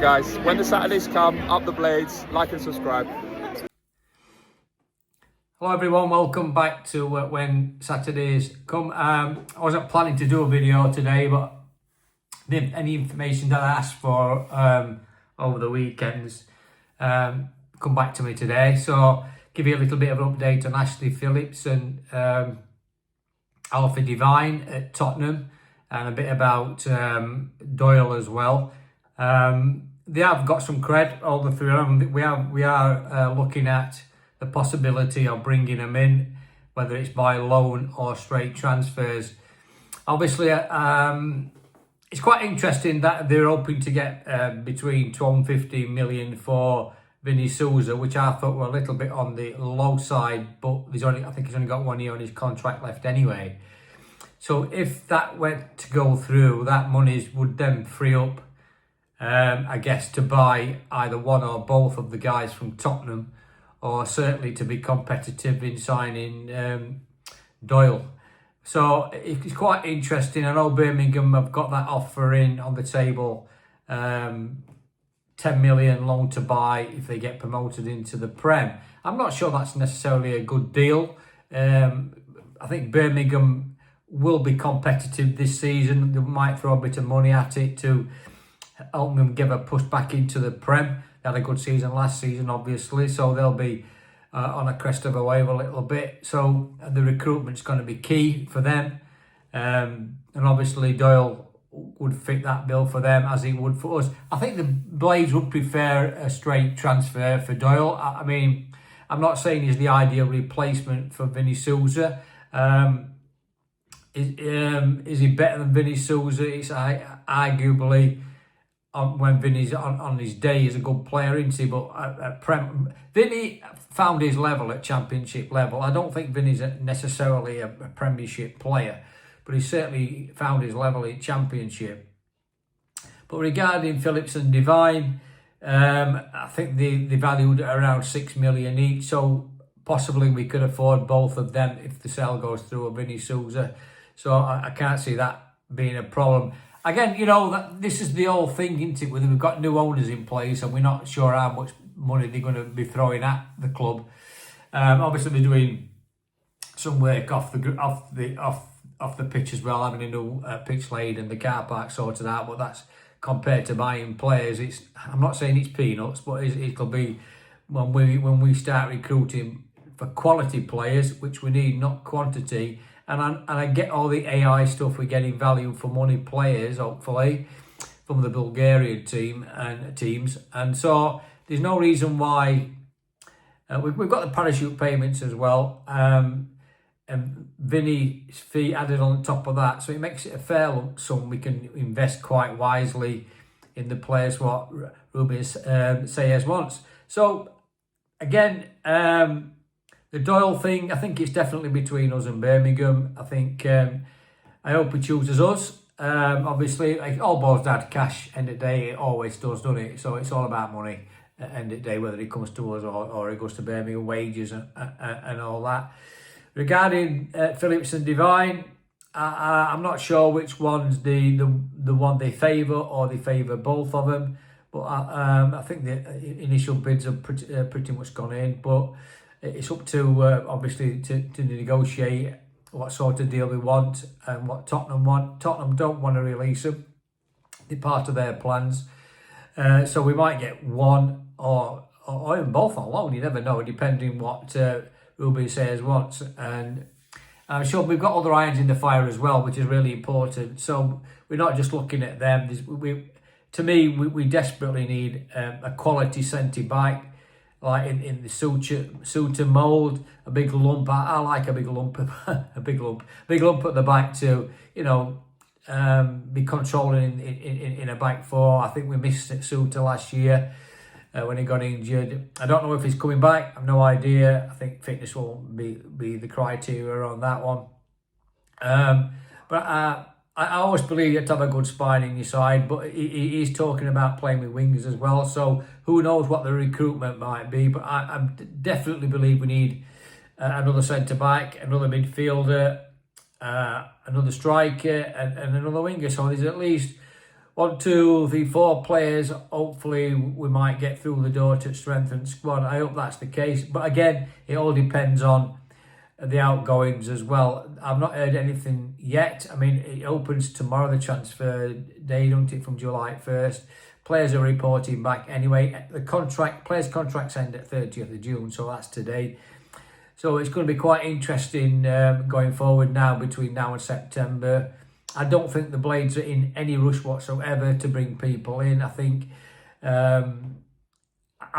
Guys, when the Saturdays come, up the blades, like and subscribe. Hello everyone, welcome back to When Saturdays Come. I wasn't planning to do a video today, but any information that I asked for over the weekends come back to me today. So give you a little bit of an update on Phillips and Alfie Devine at Tottenham, and a bit about Doyle as well. They have got some cred, all the three of them. We are looking at the possibility of bringing them in, whether it's by loan or straight transfers. Obviously, it's quite interesting that they're hoping to get between 12 and 15 million for Vinny Souza, which I thought were a little bit on the low side, but I think he's only got 1 year on his contract left anyway. So if that were to go through, that money would then free up, I guess, to buy either one or both of the guys from Tottenham, or certainly to be competitive in signing Doyle. So it's quite interesting. I know Birmingham have got that offer in on the table, 10 million loan to buy if they get promoted into the Prem. I'm not sure that's necessarily a good deal. I think Birmingham will be competitive this season. They might throw a bit of money at it to help them give a push back into the Prem. They had a good season last season, obviously, so they'll be on a crest of a wave a little bit. So the recruitment's going to be key for them. And obviously Doyle would fit that bill for them as he would for us. I think the Blades would prefer a straight transfer for Doyle. I mean, I'm not saying he's the ideal replacement for Vinny Souza. Is he better than Vinny Souza? It's arguably, when Vinny's on his day, he's a good player, isn't he? But Vinny found his level at Championship level. I don't think Vinny's necessarily a Premiership player, but he certainly found his level at Championship. But regarding Phillips and Devine, I think they valued at around 6 million each, so possibly we could afford both of them if the sale goes through a Vinny Souza. So I can't see that being a problem. Again, you know, that this is the old thing, isn't it? Whether we've got new owners in place and we're not sure how much money they're going to be throwing at the club. Obviously, we're doing some work off the pitch as well, having a new pitch laid and the car park sorted out. But that's compared to buying players. I'm not saying it's peanuts, but it'll be when we start recruiting for quality players, which we need, not quantity. And I get all the AI stuff. We're getting value for money players, hopefully, from the Bulgarian teams. And so there's no reason why. We've got the parachute payments as well. And Vinny's fee added on top of that. So it makes it a fair lump sum. We can invest quite wisely in the players, what Ruben Sayers wants. So, again, the Doyle thing, I think it's definitely between us and Birmingham. I think, I hope he chooses us. Obviously, it all boils down to cash. End of the day, it always does, doesn't it? So it's all about money. End of the day, whether it comes to us or it goes to Birmingham, wages and all that. Regarding Phillips and Devine, I'm not sure which one's the one they favour, or they favour both of them. But I think the initial bids are pretty much gone in. But it's up to, obviously, to negotiate what sort of deal we want and what Tottenham want. Tottenham don't want to release them. They're part of their plans. So we might get one or even both on loan. You never know, depending what Ruben Sayers wants. And I'm sure we've got other irons in the fire as well, which is really important. So we're not just looking at them. To me, we desperately need a quality centre-back, like in the Suter mould, a big lump. I like a big lump, a big lump at the back to, you know, be controlling in a back four. I think we missed Suter last year when he got injured. I don't know if he's coming back. I've no idea. I think fitness will be the criteria on that one. But I always believe you have to have a good spine in your side, but he's talking about playing with wingers as well. So who knows what the recruitment might be, but I definitely believe we need another centre-back, another midfielder, another striker and another winger. So there's at least 1, 2, the 4 players. Hopefully we might get through the door to strengthen squad. I hope that's the case. But again, it all depends on the outgoings as well. I've not heard anything yet. I mean, it opens tomorrow, the transfer day, don't it, from July 1st. Players are reporting back anyway. The players' contracts end at 30th of June, so that's today. So it's going to be quite interesting going forward now, between now and September. I don't think the Blades are in any rush whatsoever to bring people in. I think I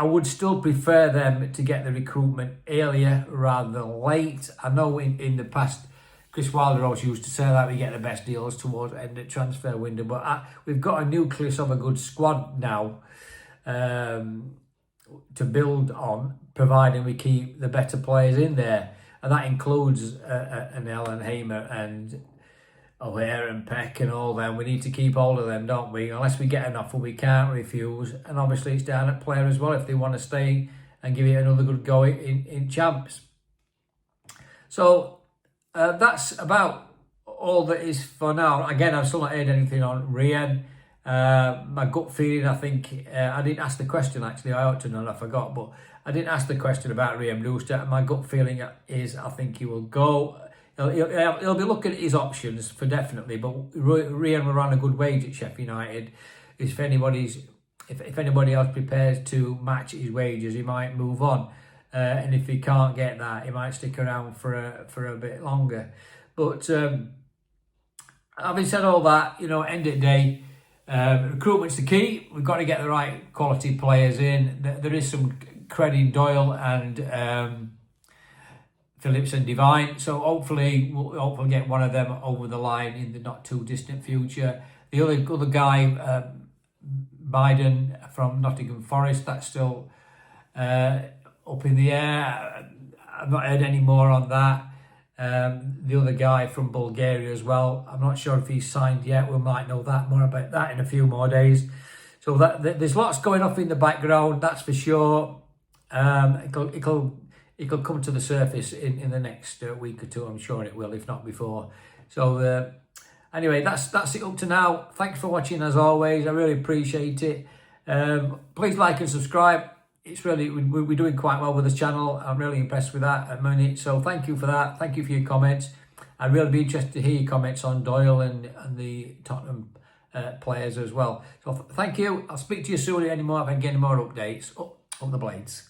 would still prefer them to get the recruitment earlier rather than late. I know in the past, Chris Wilder always used to say that we get the best deals towards the end of the transfer window, but we've got a nucleus of a good squad now to build on, providing we keep the better players in there. And that includes an Alan Hamer and O'Hare and Peck and all them. We need to keep hold of them, don't we? Unless we get an offer, we can't refuse. And obviously it's down at player as well if they want to stay and give it another good go in champs. So that's about all that is for now. Again, I've still not heard anything on Rian. My gut feeling, I think, I didn't ask the question actually, I ought to know and I forgot, but I didn't ask the question about Rian Brewster. My gut feeling is I think he will go. He'll be looking at his options for definitely, but Rian Moran a good wage at Sheffield United. If anybody else prepares to match his wages, he might move on. And if he can't get that, he might stick around for a bit longer. But having said all that, end of the day, recruitment's the key. We've got to get the right quality players in. There is some credit in Doyle and Phillips and Devine, so hopefully we'll get one of them over the line in the not too distant future. The other guy, Biden from Nottingham Forest, that's still up in the air. I've not heard any more on that. The other guy from Bulgaria as well, I'm not sure if he's signed yet. We might know more about that in a few more days. So there's lots going off in the background, that's for sure. It'll come to the surface in the next week or two. I'm sure it will, if not before. So anyway, that's it up to now. Thanks for watching as always. I really appreciate it. Please like and subscribe. It's really, we're doing quite well with this channel. I'm really impressed with that at the minute. So thank you for that. Thank you for your comments. I'd really be interested to hear your comments on Doyle and the Tottenham players as well. So thank you. I'll speak to you soon anymore if I can get any more updates. Up the Blades.